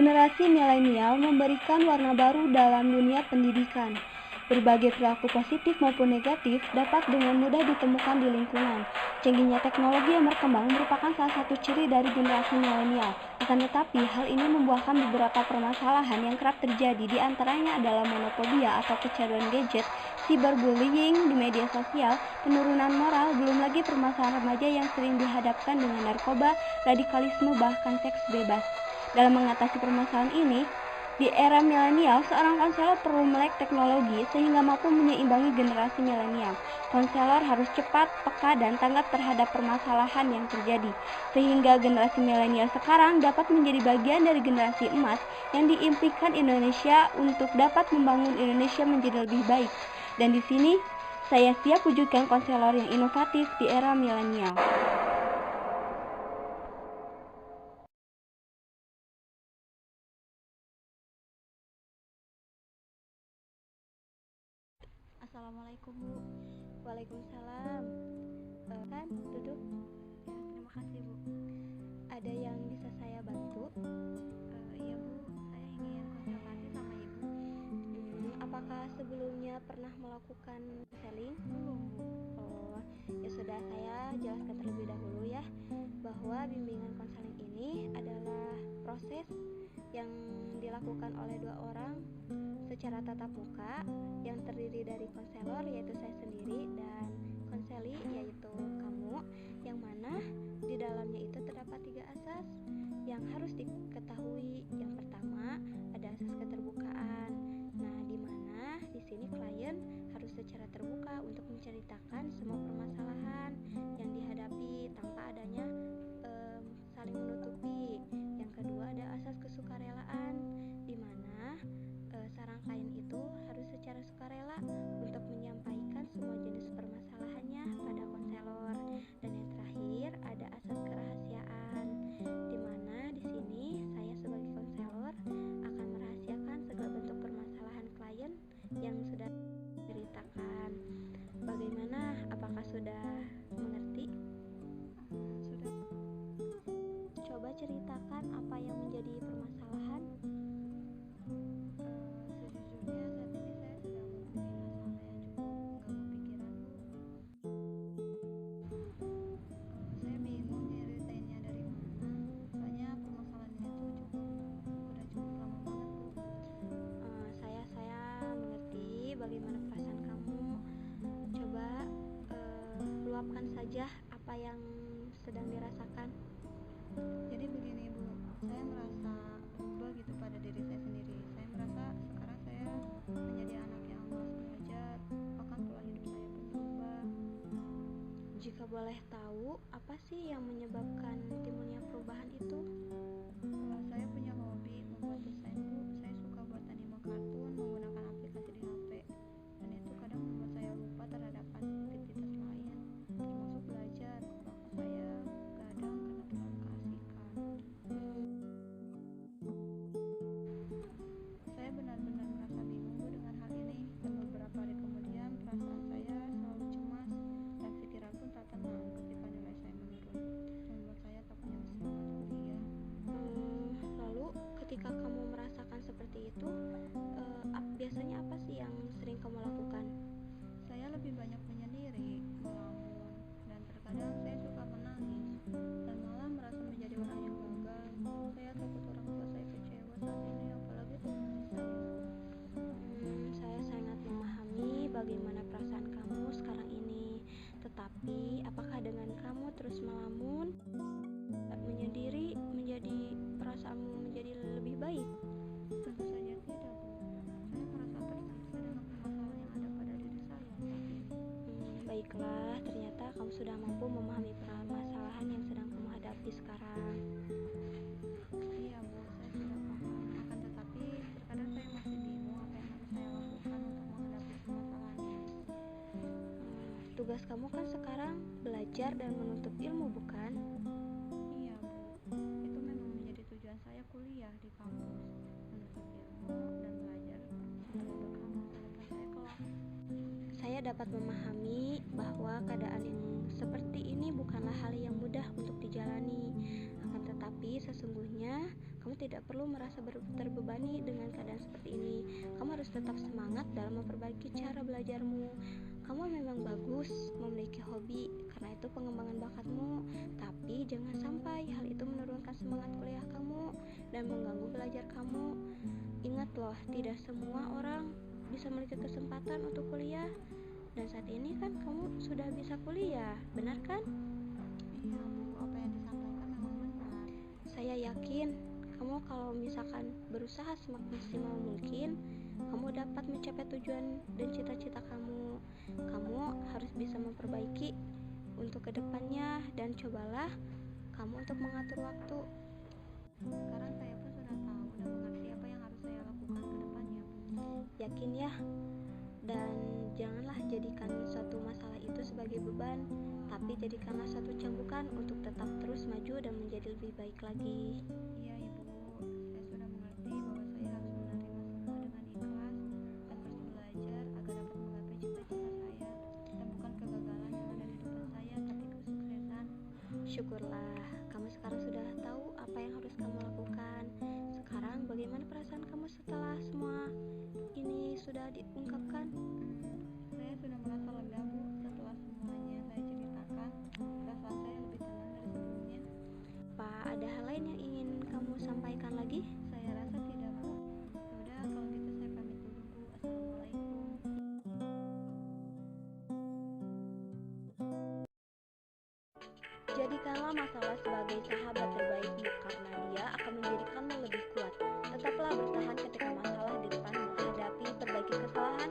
Generasi milenial memberikan warna baru dalam dunia pendidikan. Berbagai perilaku positif maupun negatif dapat dengan mudah ditemukan di lingkungan. Canggihnya teknologi yang berkembang merupakan salah satu ciri dari generasi milenial. Akan tetapi, hal ini membuahkan beberapa permasalahan yang kerap terjadi, di antaranya adalah monofobia atau kecanduan gadget, cyberbullying di media sosial, penurunan moral, belum lagi permasalahan remaja yang sering dihadapkan dengan narkoba, radikalisme, bahkan seks bebas. Dalam mengatasi permasalahan ini, di era milenial, seorang konselor perlu melek teknologi sehingga mampu menyeimbangi generasi milenial. Konselor harus cepat, peka, dan tanggap terhadap permasalahan yang terjadi, sehingga generasi milenial sekarang dapat menjadi bagian dari generasi emas yang diimpikan Indonesia untuk dapat membangun Indonesia menjadi lebih baik. Dan di sini, saya siap wujudkan konselor yang inovatif di era milenial. Assalamualaikum, Bu. Waalaikumsalam. Kan duduk. Ya, terima kasih, Bu. Ada yang bisa saya bantu? Iya, Bu. Saya ingin konsultasi sama Ibu. Apakah sebelumnya pernah melakukan counseling? Belum, Bu. Oh, ya sudah, saya jelaskan terlebih dahulu ya, bahwa bimbingan konseling ini adalah proses yang dilakukan oleh dua orang secara tatap muka yang terdiri dari konselor, yaitu saya sendiri, dan konseli, yaitu kamu, yang mana di dalamnya itu terdapat 3 asas yang harus diketahui. Yang pertama, ada asas keterbukaan. Nah, di mana di sini klien harus secara terbuka untuk menceritakan semua permasalahan yang dihadapi tanpa adanya saling menutupi. Yang kedua, ada asas kesukarelaan, di mana seorang klien itu harus secara sukarela untuk menyampaikan semua jenis permasalahannya pada konselor. Dan yang terakhir, ada asas kerahasiaan, di mana di sini saya sebagai konselor akan merahasiakan segala bentuk permasalahan klien yang sudah diceritakan. Bagaimana? Apakah sudah mengerti? Sudah. Coba ceritakan apa yang menjadi permasalahan. Sejujurnya saat ini saya sedang mempunyai masalah yang cukup ganggu pikiran, Bu. Saya bingung nyeritainnya dari mana. Soalnya permasalahan ini tuh udah cukup lama banget, Bu. Saya mengerti bagaimana perasaan kamu. Coba luapkan saja apa yang sedang dirasakan. Jadi begini, Bu, saya merasa berubah gitu pada diri saya sendiri. Saya merasa sekarang saya menjadi anak yang malas belajar, bahkan pola hidup saya pun berubah. Jika boleh tahu, apa sih yang menyebabkan timbulnya perubahan itu? Saya punya hobi membuat desain, Bu. Saya suka buat anime kartun menggunakan aplikasi di HP, dan itu kadang membuat saya lupa terhadap aktivitas lain, termasuk belajar. Bahkan saya kadang karena terlalu keasikan. Saya benar-benar merasa bingung, Bu, dengan hal ini, dan beberapa hari kemudian perasaan saya selalu cemas dan pikiran pun tak tenang ketika nilai saya menurun, membuat saya tak punya semangat kuliah. Lalu ketika kamu merasakan seperti itu, biasanya apa sih yang sering kamu lakukan? Saya lebih banyak menyendiri, melamun, dan terkadang saya suka menangis dan malah merasa menjadi orang yang gagal. Saya takut orang tua saya kecewa saat ini, apalagi teman saya. Saya sangat memahami bagaimana perasaan kamu sekarang ini. Tetapi, apakah dengan kamu terus melamun, menyendiri, menjadi perasaanmu menjadi lebih baik? Tentu saja tidak, Bu. Saya merasa tersiksa dengan permasalahan yang ada pada diri saya saat ini. Baiklah, ternyata kamu sudah mampu memahami permasalahan yang sedang kamu hadapi sekarang. Iya, Bu, saya sudah paham. Akan tetapi, terkadang saya masih bingung apa yang harus saya lakukan untuk menghadapi permasalahan ini. Tugas kamu kan sekarang belajar dan menuntut ilmu, bukan? Iya, Bu. Itu memang menjadi tujuan saya kuliah di kampus, menuntut ilmu dan belajar supaya bekal masa depan saya kelak. Saya dapat memahami bahwa keadaan yang seperti ini bukanlah hal yang mudah untuk dijalani. Akan tetapi sesungguhnya Kamu tidak perlu merasa terbebani dengan keadaan seperti ini. Kamu harus tetap semangat dalam memperbaiki cara belajarmu. Kamu memang bagus memiliki hobi, karena itu pengembangan bakatmu. Tapi jangan sampai hal itu menurunkan semangat kuliah kamu dan mengganggu belajar kamu. Ingat loh, tidak semua orang bisa memiliki kesempatan untuk kuliah. Dan saat ini kan kamu sudah bisa kuliah, benar kan? Iya Bu, apa yang disampaikan memang benar. Saya yakin kamu kalau misalkan berusaha semaksimal mungkin, kamu dapat mencapai tujuan dan cita-cita kamu. Kamu harus bisa memperbaiki untuk kedepannya dan cobalah kamu untuk mengatur waktu. Sekarang saya pun sudah tahu dan mengerti apa yang harus saya lakukan ke depannya Bu. Yakin ya? Dan janganlah jadikan suatu masalah itu sebagai beban, tapi jadikanlah suatu cambukan untuk tetap terus maju dan menjadi lebih baik lagi. Iya Ibu, saya sudah mengerti bahwa saya harus menerima semua dengan ikhlas dan terus belajar agar dapat menggapai cita-cita saya, dan bukan kegagalan yang ada di depan saya, tapi kesuksesan. Syukurlah, kamu sekarang sudah tahu apa yang harus kamu lakukan. Sekarang bagaimana perasaan kamu setelah semua ini sudah diungkapkan? Saya sudah merasa lega Bu, setelah semuanya saya ceritakan, perasaan saya lebih tenang dari sebelumnya. Apa ada hal lain yang ingin kamu sampaikan lagi? Saya rasa tidak Bu. Yaudah kalau gitu saya pamit dulu Bu. Assalamualaikum. Jadikanlah masalah sebagai sahabat terbaikmu, karena dia akan menjadikanmu lebih kuat. Tetaplah bertahan ketika masalah di depan menghadapi perbaiki kesalahan